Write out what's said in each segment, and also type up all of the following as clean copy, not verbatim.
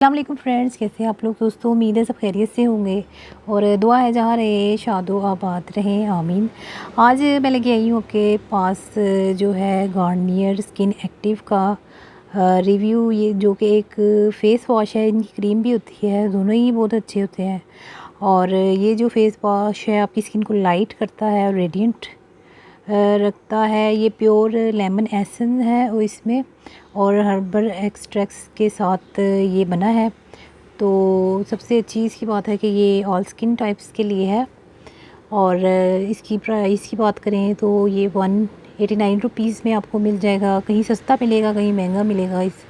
अस्सलाम वालेकुम फ्रेंड्स, कैसे हैं आप लोग दोस्तों। उम्मीद है सब खैरियत से होंगे और दुआ है जहाँ रहे शादो आबाद रहें, आमीन। आज मैं लेके आई हूँ आपके पास जो है गार्नियर स्किन एक्टिव का रिव्यू। ये जो कि एक फ़ेस वॉश है, इनकी क्रीम भी होती है, दोनों ही बहुत अच्छे होते हैं। और ये जो फ़ेस वॉश है आपकी स्किन को लाइट करता है और रेडिएंट रखता है। ये प्योर लेमन एसेंस है और इसमें और हर्बल एक्सट्रैक्ट्स के साथ ये बना है। तो सबसे अच्छी इसकी बात है कि ये ऑल स्किन टाइप्स के लिए है। और इसकी प्राइस की बात करें तो ये 189 रुपीज़ में आपको मिल जाएगा। कहीं सस्ता मिलेगा, कहीं महंगा मिलेगा इस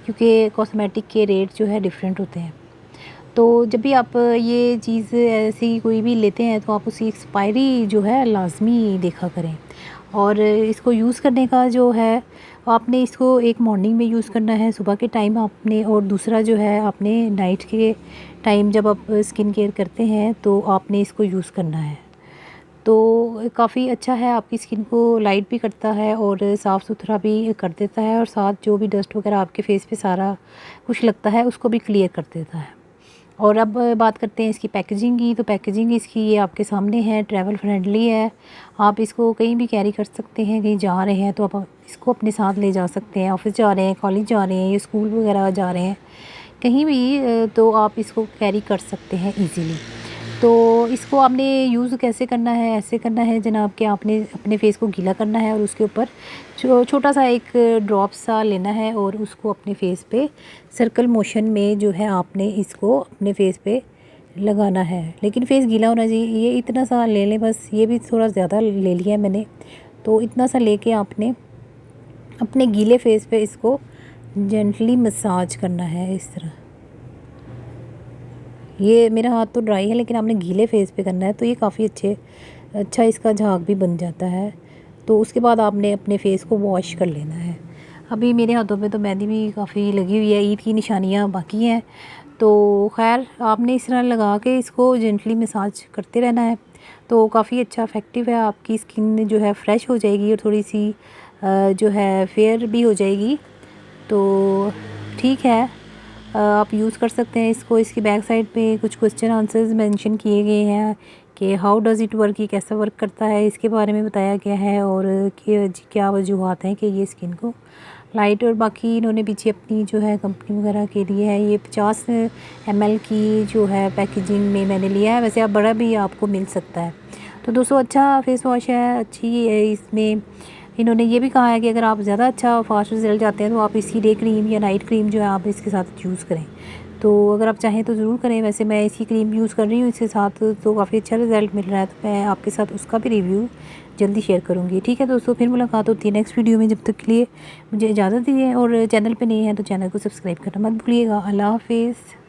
क्योंकि कॉस्मेटिक के रेट जो है डिफरेंट होते हैं। तो जब भी आप ये चीज़ ऐसी कोई भी लेते हैं तो आप उसकी एक्सपायरी जो है लाज़मी देखा करें। और इसको यूज़ करने का जो है, आपने इसको एक मॉर्निंग में यूज़ करना है सुबह के टाइम आपने, और दूसरा जो है आपने नाइट के टाइम जब आप स्किन केयर करते हैं तो आपने इसको यूज़ करना है। तो काफ़ी अच्छा है, आपकी स्किन को लाइट भी करता है और साफ़ सुथरा भी कर देता है, और साथ जो भी डस्ट वगैरह आपके फेस पे सारा कुछ लगता है उसको भी क्लियर कर देता है। और अब बात करते हैं इसकी पैकेजिंग की। तो पैकेजिंग इसकी ये आपके सामने है, ट्रैवल फ्रेंडली है। आप इसको कहीं भी कैरी कर सकते हैं, कहीं जा रहे हैं तो आप इसको अपने साथ ले जा सकते हैं। ऑफिस जा रहे हैं, कॉलेज जा रहे हैं या स्कूल वगैरह जा रहे हैं, कहीं भी तो आप इसको कैरी कर सकते हैं इजीली। तो इसको आपने यूज़ कैसे करना है, ऐसे करना है जनाब कि आपने अपने फेस को गीला करना है और उसके ऊपर छोटा सा एक ड्रॉप सा लेना है और उसको अपने फेस पे सर्कल मोशन में जो है आपने इसको अपने फेस पे लगाना है। लेकिन फेस गीला होना चाहिए। ये इतना सा ले लें बस, ये भी थोड़ा ज़्यादा ले लिया है मैंने। तो इतना सा लेके आपने अपने गीले फेस पे इसको जेंटली मसाज करना है इस तरह। ये मेरा हाथ तो ड्राई है लेकिन आपने गीले फेस पे करना है तो ये काफ़ी अच्छा इसका झाग भी बन जाता है। तो उसके बाद आपने अपने फेस को वॉश कर लेना है। अभी मेरे हाथों पे तो मेहंदी भी काफ़ी लगी हुई है, ईद की निशानियाँ बाकी हैं। तो खैर आपने इस तरह लगा के इसको जेंटली मसाज करते रहना है। तो काफ़ी अच्छा इफ़ेक्टिव है, आपकी स्किन जो है फ्रेश हो जाएगी और थोड़ी सी जो है फेयर भी हो जाएगी। तो ठीक है, आप यूज़ कर सकते हैं इसको। इसकी बैक साइड पे कुछ क्वेश्चन आंसर्स मेंशन किए गए हैं कि हाउ डज़ इट वर्क, ये कैसा वर्क करता है, इसके बारे में बताया गया है और कि क्या वजूहत हैं कि ये स्किन को लाइट। और बाकी इन्होंने पीछे अपनी जो है कंपनी वगैरह के लिए है। ये 50 ml की जो है पैकेजिंग में मैंने लिया है, वैसे आप बड़ा भी आपको मिल सकता है। तो दोस्तों अच्छा फेस वॉश है, अच्छी है। इसमें इन्होंने ये भी कहा है कि अगर आप ज़्यादा अच्छा फास्ट रिजल्ट चाहते हैं तो आप इसकी डे क्रीम या नाइट क्रीम जो है आप इसके साथ यूज़ करें। तो अगर आप चाहें तो ज़रूर करें। वैसे मैं इसकी क्रीम यूज़ कर रही हूँ इसके साथ, तो काफ़ी अच्छा रिज़ल्ट मिल रहा है। तो मैं आपके साथ उसका भी रिव्यू जल्दी शेयर करूँगी। ठीक है दोस्तों, फिर मुलाकात होती है नेक्स्ट वीडियो में। जब तक के लिए मुझे इजाज़त दीजिए और चैनल पे नए हैं तो चैनल को सब्सक्राइब करना मत भूलिएगा। अल्लाह हाफ़िज़।